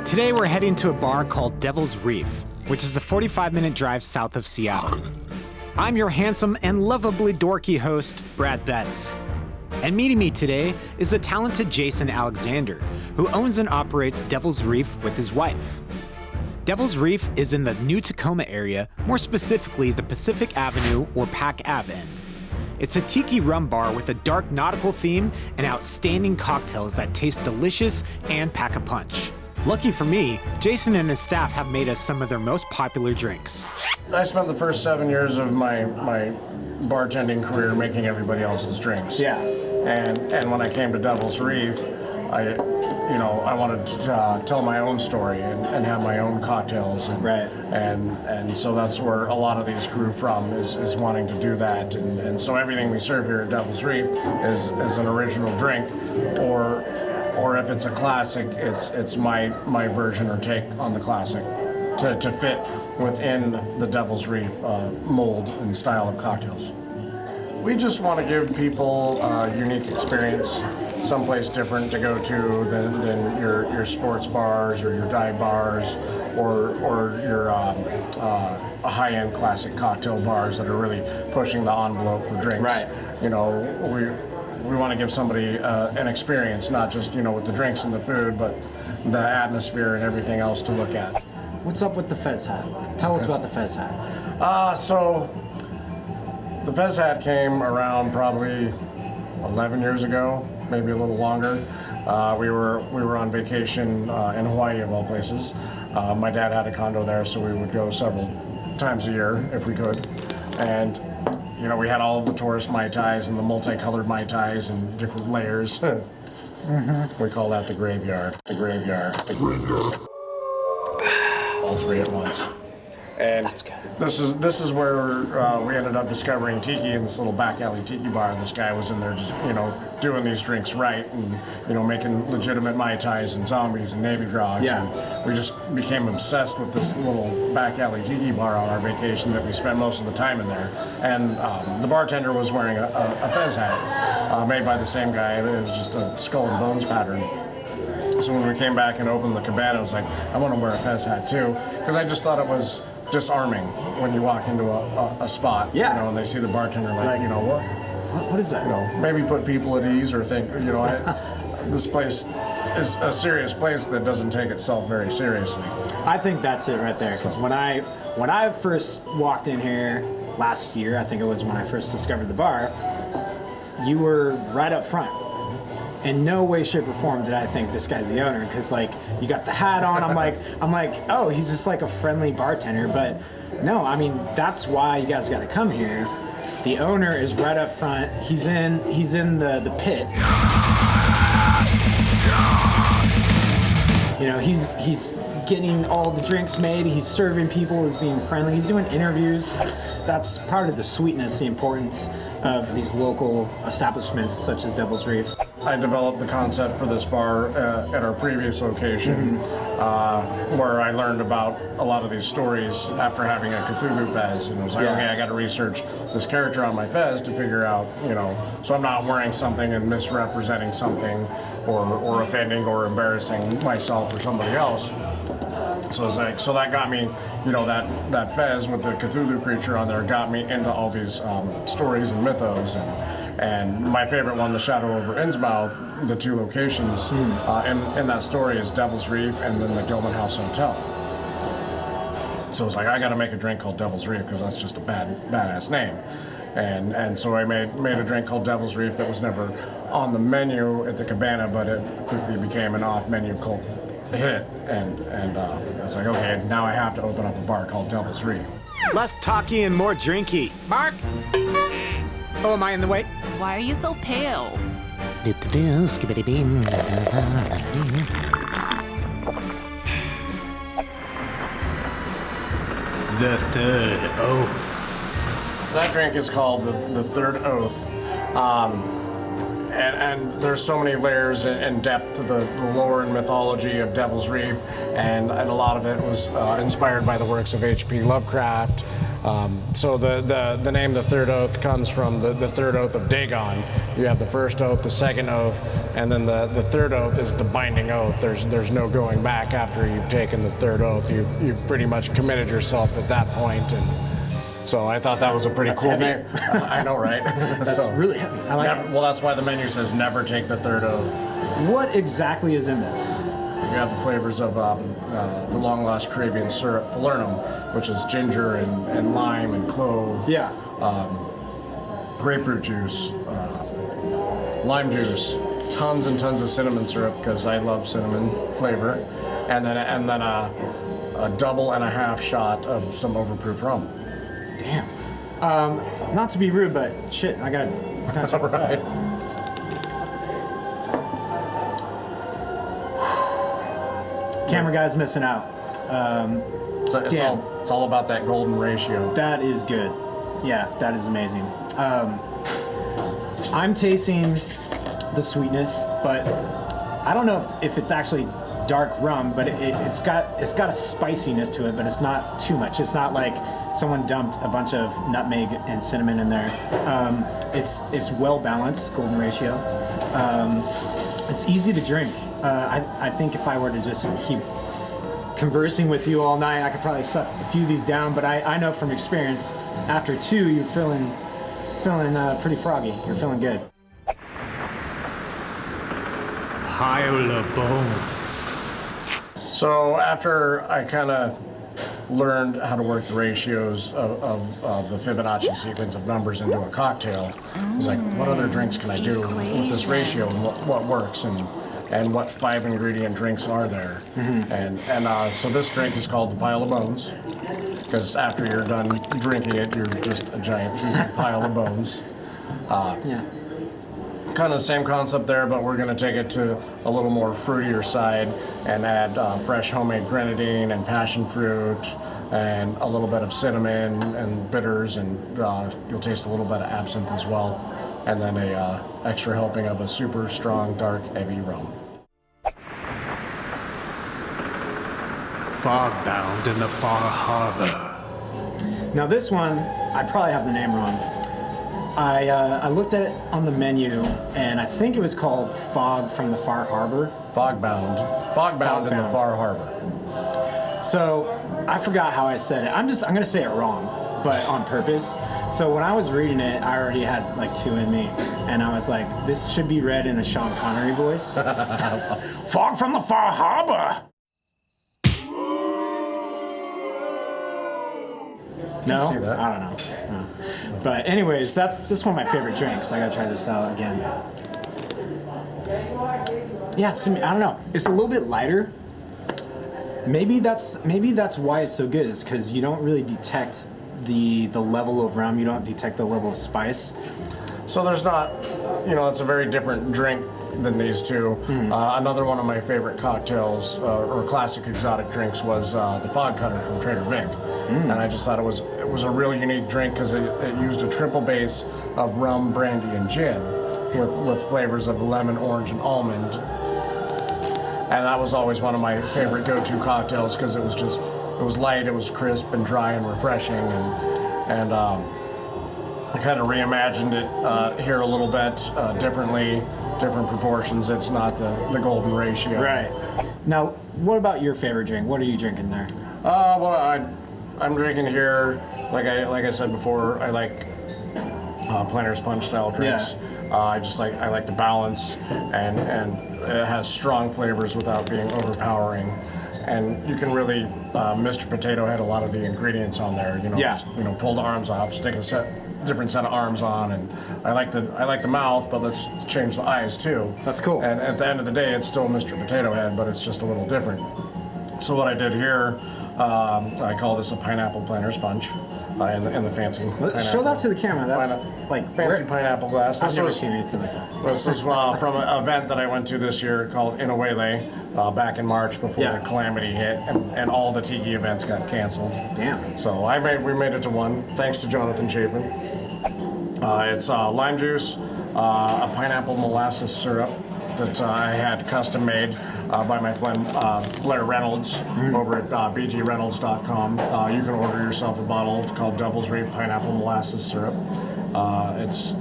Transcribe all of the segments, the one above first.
Today we're heading to a bar called Devil's Reef, which is a 45-minute drive south of Seattle. I'm your handsome and lovably dorky host, Brad Betts. And meeting me today is the talented Jason Alexander, who owns and operates Devil's Reef with his wife. Devil's Reef is in the new Tacoma area, more specifically the Pacific Avenue or Pac Ave end. It's a tiki rum bar with a dark nautical theme and outstanding cocktails that taste delicious and pack a punch. Lucky for me, Jason and his staff have made us some of their most popular drinks. I spent the first 7 years of my bartending career making everybody else's drinks. Yeah. And when I came to Devil's Reef, I wanted to tell my own story and have my own cocktails. And, right. And so that's where a lot of these grew from, is wanting to do that. And so everything we serve here at Devil's Reef is an original drink, or if it's a classic, it's my version or take on the classic to fit within the Devil's Reef mold and style of cocktails. We just want to give people a unique experience, someplace different to go to than your sports bars or your dive bars or your high-end classic cocktail bars that are really pushing the envelope for drinks. Right. You know, we want to give somebody an experience, not just, with the drinks and the food, but the atmosphere and everything else to look at. What's up with the Fez hat? Tell us about the Fez hat. So the Fez hat came around probably 11 years ago, maybe a little longer. We were on vacation in Hawaii, of all places. My dad had a condo there, so we would go several times a year if we could. And we had all of the tourist Mai Tais and the multicolored Mai Tais and different layers. We call that the graveyard. The graveyard. The graveyard. All three at once. And that's good. This is where we ended up discovering Tiki in this little back alley Tiki bar. This guy was in there just, doing these drinks right and, making legitimate Mai Tais and zombies and Navy grogs. Yeah. And we just became obsessed with this little back alley Tiki bar on our vacation that we spent most of the time in there. And the bartender was wearing a Fez hat made by the same guy. It was just a skull and bones pattern. So when we came back and opened the cabana, I was like, I want to wear a Fez hat too, because I just thought it was disarming when you walk into a spot, yeah. And they see the bartender what is that? Maybe put people at ease or think, this place is a serious place that doesn't take itself very seriously. I think that's it right there, because when I first walked in here last year, I think it was when I first discovered the bar, you were right up front. In no way, shape, or form did I think this guy's the owner, because you got the hat on. I'm like, oh, he's just like a friendly bartender. But no, I mean, that's why you guys got to come here. The owner is right up front. He's in the pit. He's getting all the drinks made. He's serving people. He's being friendly. He's doing interviews. That's part of the sweetness, the importance of these local establishments such as Devil's Reef. I developed the concept for this bar at our previous location, where I learned about a lot of these stories after having a Cthulhu Fez, and I was like, okay, I got to research this character on my Fez to figure out, so I'm not wearing something and misrepresenting something, or offending or embarrassing myself or somebody else. So it's like, so that got me, that Fez with the Cthulhu creature on there got me into all these stories and mythos, and my favorite one, the Shadow over Innsmouth, the two locations in that story is Devil's Reef and then the Gilman House Hotel. So it's like, I got to make a drink called Devil's Reef because that's just a badass name. And so I made a drink called Devil's Reef that was never on the menu at the Cabana, but it quickly became an off-menu cult hit. And I was like, okay, now I have to open up a bar called Devil's Reef. Less talky and more drinky. Mark? Oh, am I in the way? Why are you so pale? The Third Oath. That drink is called the Third Oath. And there's so many layers and depth to the lore and mythology of Devil's Reef, and a lot of it was inspired by the works of H.P. Lovecraft. So the name The Third Oath comes from the Third Oath of Dagon. You have the first oath, the second oath, and then the third oath is the binding oath. There's no going back after you've taken the third oath. You've pretty much committed yourself at that point, and so I thought that was a pretty cool name. I know, right? That's really heavy. I like it. Well, that's why the menu says never take the third oath. What exactly is in this? You have the flavors of the long-lost Caribbean syrup, falernum, which is ginger and lime and clove. Yeah. Grapefruit juice, lime juice, tons and tons of cinnamon syrup because I love cinnamon flavor, and then a double and a half shot of some overproof rum. Damn. Not to be rude, but shit, I gotta check this out. Camera guy's missing out. So it's all about that golden ratio. That is good. Yeah, that is amazing. I'm tasting the sweetness, but I don't know if it's actually dark rum, but it's got a spiciness to it, but it's not too much. It's not like someone dumped a bunch of nutmeg and cinnamon in there. It's well balanced, golden ratio. It's easy to drink. I think if I were to just keep conversing with you all night, I could probably suck a few of these down, but I know from experience, after two, you're feeling pretty froggy. You're feeling good. Pile of bones. So after I kind of learned how to work the ratios of the Fibonacci sequence of numbers into a cocktail, I was like, what other drinks can I do with this ratio, and what works, and what 5 ingredient drinks are there? And so this drink is called the Pile of Bones, because after you're done drinking it, you're just a giant pile of bones. Yeah. Kind of the same concept there, but we're going to take it to a little more fruitier side and add fresh homemade grenadine and passion fruit and a little bit of cinnamon and bitters, and you'll taste a little bit of absinthe as well, and then a extra helping of a super strong, dark, heavy rum. Fogbound in the far harbor. Now this one, I probably have the name wrong. I looked at it on the menu, and I think it was called Fog from the Far Harbor. Fogbound in the Far Harbor. So I forgot how I said it. I'm gonna say it wrong, but on purpose. So when I was reading it, I already had like 2 in me, and I was like, this should be read in a Sean Connery voice. Fog from the Far Harbor. No, see that. I don't know. No. But anyways, this is one of my favorite drinks. I gotta try this out again. Yeah, I don't know. It's a little bit lighter. Maybe that's why it's so good. Is because you don't really detect the level of rum. You don't detect the level of spice. So there's not, it's a very different drink than these two. Another one of my favorite cocktails or classic exotic drinks was the Fog Cutter from Trader Vic. And I just thought it was a really unique drink because it used a triple base of rum, brandy, and gin with flavors of lemon, orange, and almond. And that was always one of my favorite go-to cocktails because it was light, it was crisp and dry and refreshing, and I kind of reimagined it here a little bit differently, different proportions. It's not the golden ratio. Right. Now, what about your favorite drink? What are you drinking there? Well, I'm drinking here, like I said before, I like Planter's Punch style drinks. Yeah. I like the balance, and it has strong flavors without being overpowering. And you can really, Mr. Potato had a lot of the ingredients on there. Yeah. Just, pull the arms off, stick different set of arms on, and I like the mouth, but let's change the eyes too. That's cool. And at the end of the day, it's still Mr. Potato Head, but it's just a little different. So what I did here, I call this a pineapple Planter's Punch in the fancy. Show that to the camera. Like fancy pineapple glass. I've never seen anything like that. This was from an event that I went to this year called Inawele back in March before the calamity hit, and all the Tiki events got canceled. Damn. So we made it to one, thanks to Jonathan Chafin. It's lime juice, a pineapple molasses syrup that I had custom made by my friend Blair Reynolds over at bgreynolds.com. You can order yourself a bottle. It's called Devil's Reef Pineapple Molasses Syrup. It's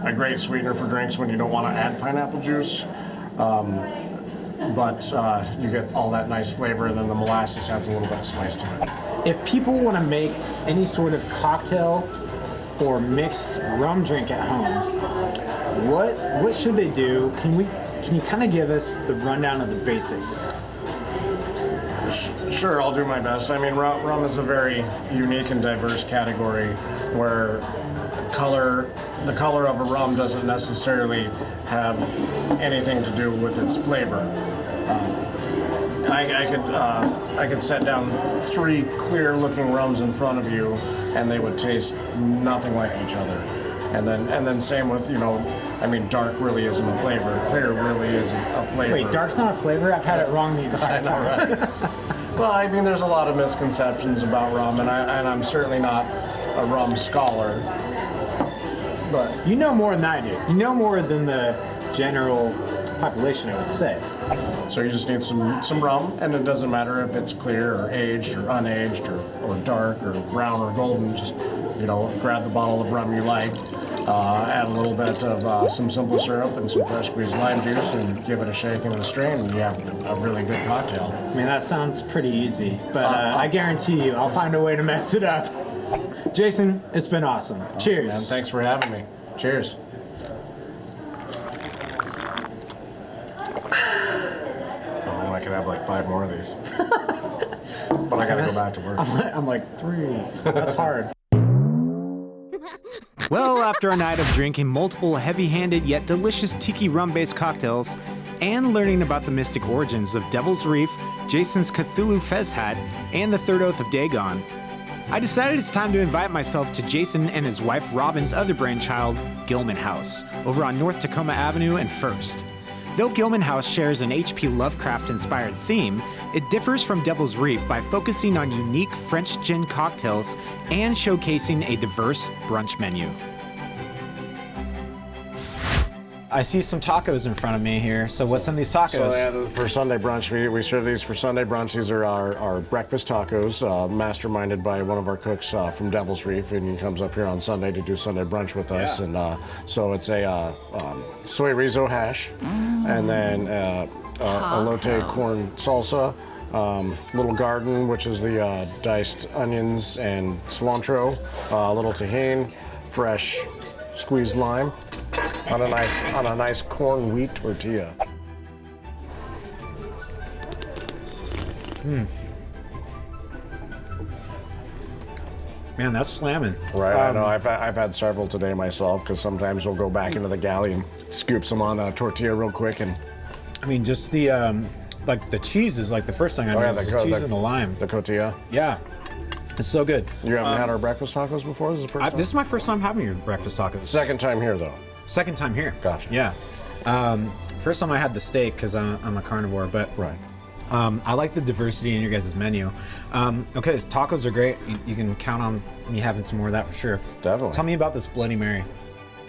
a great sweetener for drinks when you don't want to add pineapple juice. But you get all that nice flavor, and then the molasses adds a little bit of spice to it. If people want to make any sort of cocktail or mixed rum drink at home, what should they do? Can you kind of give us the rundown of the basics? Sure, I'll do my best. I mean, rum is a very unique and diverse category where the color of a rum doesn't necessarily have anything to do with its flavor. I could set down 3 clear-looking rums in front of you, and they would taste nothing like each other. And then same with, dark really isn't a flavor. Clear really isn't a flavor. Wait, dark's not a flavor? I've had it wrong the entire time. Right? Well, I mean, there's a lot of misconceptions about rum, and I'm certainly not a rum scholar. But you know more than I do. You know more than the general population, I would say. So you just need some rum, and it doesn't matter if it's clear or aged or unaged or dark or brown or golden. Just grab the bottle of rum you like, add a little bit of some simple syrup and some fresh squeezed lime juice, and give it a shake and a strain, and you have a really good cocktail. I mean, that sounds pretty easy, but I guarantee you, I'll find a way to mess it up. Jason, it's been awesome. Cheers. Man. Thanks for having me. Cheers. I could have like 5 more of these. But I gotta go back to work. I'm like 3. That's hard. Well, after a night of drinking multiple heavy-handed yet delicious tiki rum-based cocktails and learning about the mystic origins of Devil's Reef, Jason's Cthulhu Fez hat, and the Third Oath of Dagon, I decided it's time to invite myself to Jason and his wife Robin's other brainchild, Gilman House, over on North Tacoma Avenue and First. Though Gilman House shares an H.P. Lovecraft-inspired theme, it differs from Devil's Reef by focusing on unique French gin cocktails and showcasing a diverse brunch menu. I see some tacos in front of me here. So what's in these tacos? So for Sunday brunch, we serve these for Sunday brunch. These are our breakfast tacos, masterminded by one of our cooks from Devil's Reef, and he comes up here on Sunday to do Sunday brunch with us. And so it's a soy rizo hash, and then elote corn salsa, little garden, which is the diced onions and cilantro, a little tahini, fresh squeezed lime. On a nice corn wheat tortilla. Man, that's slamming. Right, I know. I've had several today myself, because sometimes we'll go back into the galley and scoop some on a tortilla real quick. And I mean, just the like the cheese is like the first thing I noticed. The cheese and the lime. The cotija. Yeah, it's so good. You haven't had our breakfast tacos before? This is the first time? This is my first time having your breakfast tacos. Second time here, though. Second time here. Gotcha. Yeah. First time I had the steak because I'm a carnivore, but right. I like the diversity in your guys' menu. Okay, tacos are great. You can count on me having some more of that for sure. Definitely. Tell me about this Bloody Mary.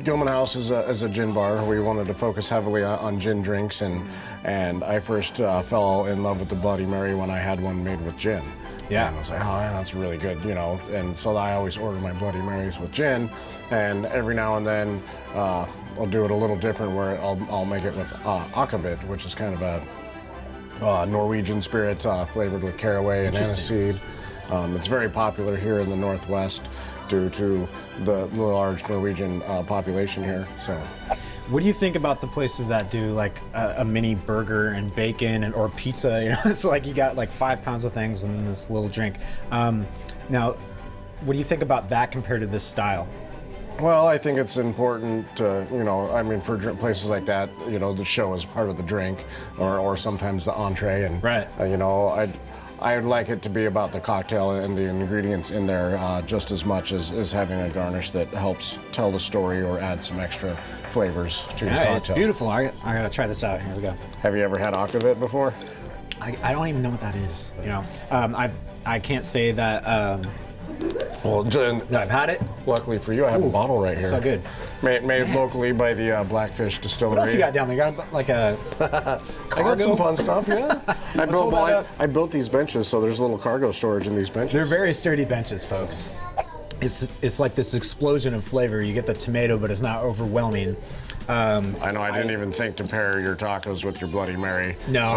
Gilman House is a gin bar. We wanted to focus heavily on gin drinks, and I first fell in love with the Bloody Mary when I had one made with gin. Yeah. And I was like, oh, yeah, that's really good, And so I always order my Bloody Marys with gin, and every now and then I'll do it a little different where I'll make it with akavit, which is kind of a Norwegian spirit flavored with caraway and aniseed. It's very popular here in the Northwest due to the large Norwegian population here. So. What do you think about the places that do like a mini burger and bacon or pizza? It's like you got like 5 pounds of things and then this little drink. Now, what do you think about that compared to this style? Well, I think it's important to, for places like that, the show is part of the drink or sometimes the entree. And, right. I would like it to be about the cocktail and the ingredients in there just as much as having a garnish that helps tell the story or add some extra flavors to your cocktail. It's beautiful. I gotta try this out. Here we go. Have you ever had aquavit before? I don't even know what that is. You know, I can't say that. I've had it. Luckily for you, I have a bottle right here. So good. Made locally by the Blackfish Distillery. What else you got down there? You got like a I got some fun stuff, yeah. hold that up. I built these benches, so there's a little cargo storage in these benches. They're very sturdy benches, folks. It's like this explosion of flavor. You get the tomato, but it's not overwhelming. I know. I didn't even think to pair your tacos with your Bloody Mary. No, so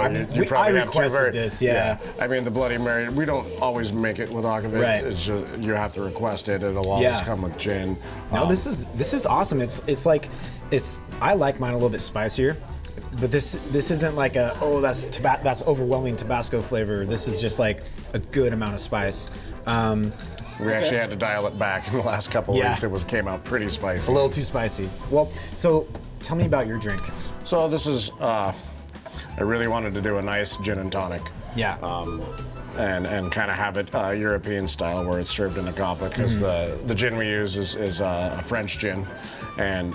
I requested this. Yeah. I mean, the Bloody Mary. We don't always make it with aquavit. Right. It's just, you have to request it. It'll always come with gin. No, this is awesome. It's like I like mine a little bit spicier, but this isn't like that's overwhelming Tabasco flavor. This is just like a good amount of spice. We actually had to dial it back in the last couple of weeks. It came out pretty spicy. A little too spicy. Well, so tell me about your drink. So this is, I really wanted to do a nice gin and tonic. Yeah. And kind of have it European style where it's served in a goblet because the gin we use is a French gin, and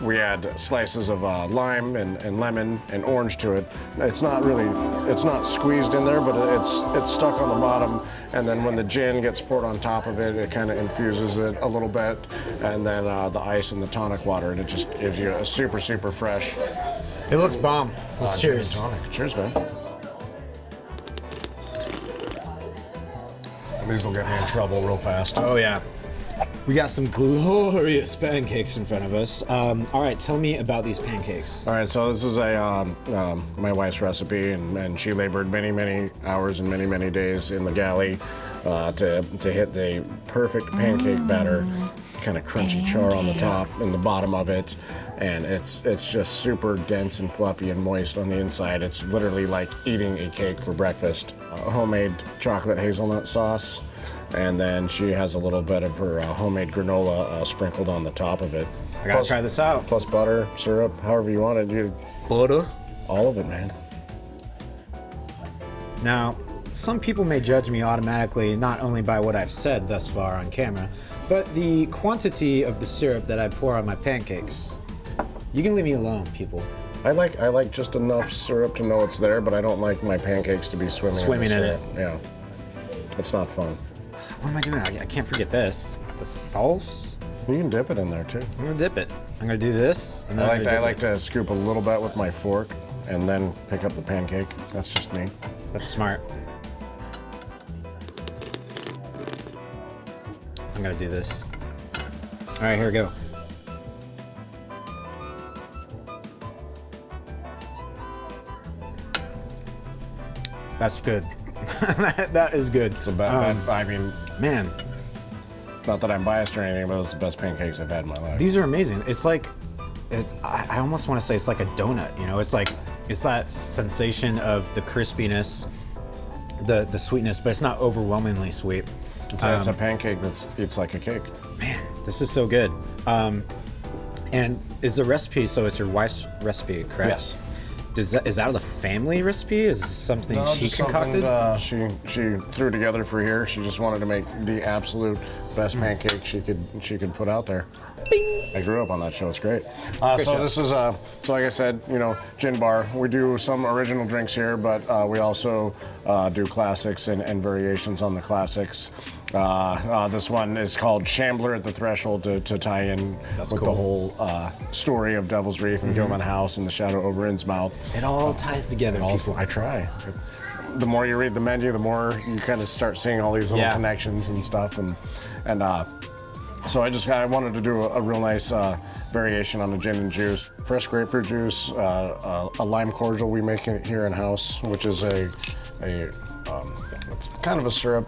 we add slices of lime and lemon and orange to it. It's not squeezed in there, but it's stuck on the bottom. And then when the gin gets poured on top of it, it kind of infuses it a little bit. And then the ice and the tonic water, and it just gives you a super, super fresh. It looks bomb. Let's cheers. Gin and tonic. Cheers, man. These will get me in trouble real fast. Oh yeah. We got some glorious pancakes in front of us. All right, tell me about these pancakes. All right, so this is my wife's recipe, and she labored many, many hours and many, many days in the galley to hit the perfect pancake batter, kind of crunchy char on the top and the bottom of it, and it's just super dense and fluffy and moist on the inside. It's literally like eating a cake for breakfast. Homemade chocolate hazelnut sauce. And then she has a little bit of her homemade granola sprinkled on the top of it. I gotta try this out. Plus butter, syrup, however you want it. Butter? All of it, man. Now, some people may judge me automatically not only by what I've said thus far on camera, but the quantity of the syrup that I pour on my pancakes. You can leave me alone, people. I like just enough syrup to know it's there, but I don't like my pancakes to be swimming in it. Yeah, it's not fun. What am I doing? I can't forget this. The sauce? You can dip it in there too. I'm gonna dip it. I'm gonna do this. And then I like to scoop a little bit with my fork and then pick up the pancake. That's just me. That's smart. I'm gonna do this. All right, here we go. That's good. That is good. It's I mean, man, not that I'm biased or anything, but it's the best pancakes I've had in my life. these are amazing. It's like, I almost want to say it's like a donut. You know, it's that sensation of the crispiness, the sweetness, but it's not overwhelmingly sweet. It's a pancake it's like a cake. Man, this is so good. And is the recipe? So it's your wife's recipe, correct? Yes. Is that a family recipe? Is this something she concocted? She threw together for here. She just wanted to make the absolute best pancake she could put out there. Bing. I grew up on that show. It's great. This is so like I said, gin bar. We do some original drinks here, but we also do classics and variations on the classics. This one is called Shambler at the Threshold to tie in with the whole story of Devil's Reef and Gilman House and the Shadow over Innsmouth. It all ties together, people. I try. The more you read the menu, the more you kind of start seeing all these little connections and stuff. So I wanted to do a real nice variation on the gin and juice. Fresh grapefruit juice, a lime cordial we make here in house, which is a kind of a syrup,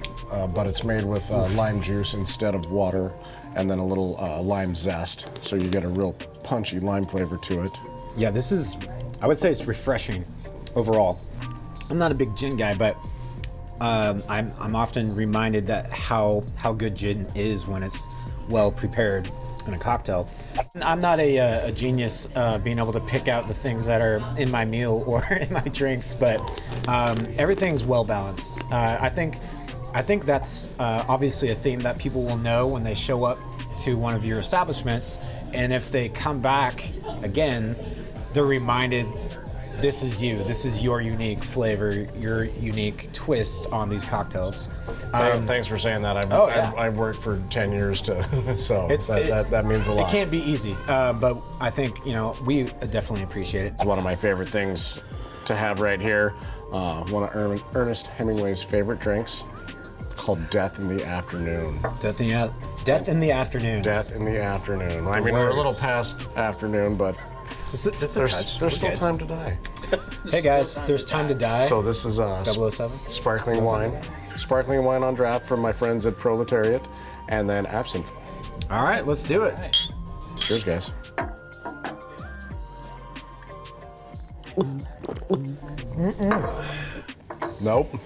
but it's made with lime juice instead of water, and then a little lime zest, so you get a real punchy lime flavor to it. Yeah, I would say it's refreshing overall. I'm not a big gin guy, but I'm often reminded that how good gin is when it's well prepared. in a cocktail. I'm not a genius being able to pick out the things that are in my meal or in my drinks, but everything's well balanced. I think that's obviously a theme that people will know when they show up to one of your establishments, and if they come back again, they're reminded this is you. This is your unique flavor, your unique twist on these cocktails. Thanks for saying that. I've worked for 10 years so that means a lot. It can't be easy, but I think we definitely appreciate it. It's one of my favorite things to have right here. One of Ernest Hemingway's favorite drinks, called Death in the Afternoon. Death in the Afternoon. Death in the Afternoon. I mean, we're a little past afternoon, but just a touch. There's still time to die. Hey guys, there's time to die. So this is 007 sparkling wine. Sparkling wine on draft from my friends at Proletariat, and then absinthe. All right, let's do it. Cheers, guys. Nope.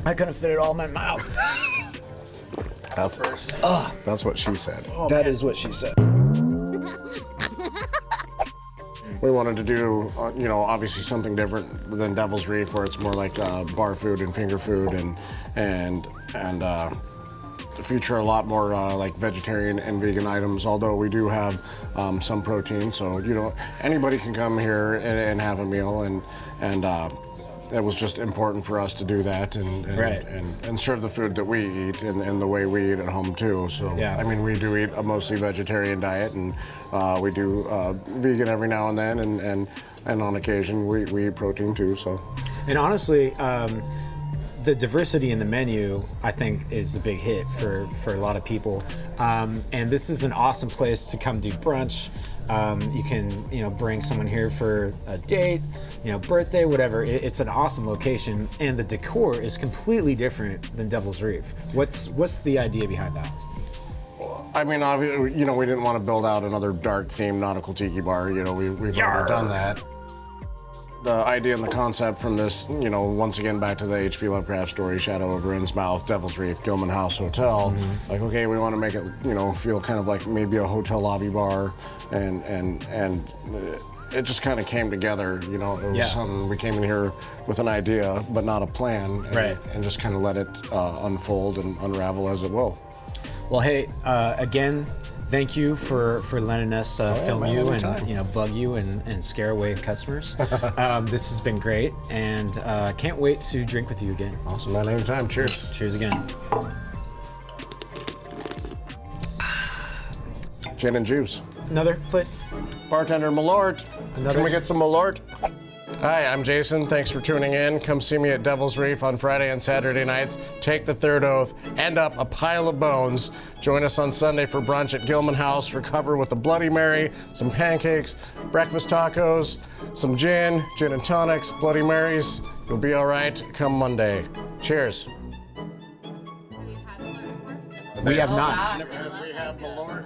I couldn't fit it all in my mouth. That's what she said. That is what she said. We wanted to do, obviously something different than Devil's Reef, where it's more like bar food and finger food, and feature a lot more like vegetarian and vegan items. Although we do have some protein, so anybody can come here and have a meal, and it was just important for us to do that and serve the food that we eat and the way we eat at home too. So yeah. I mean, we do eat a mostly vegetarian diet, and we do vegan every now and then, and on occasion we eat protein too. So, and honestly, the diversity in the menu, I think, is a big hit for a lot of people. And this is an awesome place to come do brunch. You can, bring someone here for a date, birthday, whatever. It's an awesome location, and the decor is completely different than Devil's Reef. What's the idea behind that? I mean, obviously, we didn't want to build out another dark-themed nautical tiki bar. We've already done that. The idea and the concept from this, once again, back to the H.P. Lovecraft story, Shadow over Innsmouth, Devil's Reef, Gilman House Hotel. Mm-hmm. Like, okay, we want to make it, feel kind of like maybe a hotel lobby bar, and it just kind of came together. It was something we came in here with an idea, but not a plan, and just kind of let it unfold and unravel as it will. Well, hey, again, thank you for letting us film you and bug you and scare away customers. This has been great, and can't wait to drink with you again. Awesome, man. Anytime. Cheers. Cheers again. Gin and juice. Another place? Bartender Malort. Can we get some Malort? Hi, I'm Jason. Thanks for tuning in. Come see me at Devil's Reef on Friday and Saturday nights. Take the third oath. End up a pile of bones. Join us on Sunday for brunch at Gilman House. Recover with a Bloody Mary, some pancakes, breakfast tacos, some gin and tonics, Bloody Marys. You'll be all right come Monday. Cheers. We have not. We have Malort.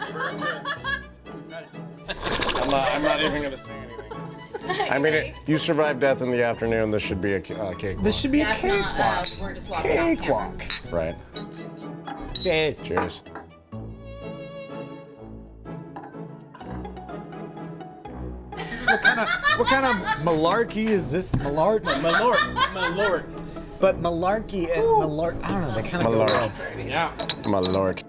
I'm not even going to say anything. I mean, you survived Death in the Afternoon. This should be a cake. This should be a cakewalk. We're just walking on camera. Right. Cheers. Cheers. What kind of malarkey is this? Malort? Malort. But malarkey and malort, I don't know, they kind of go well. Malort.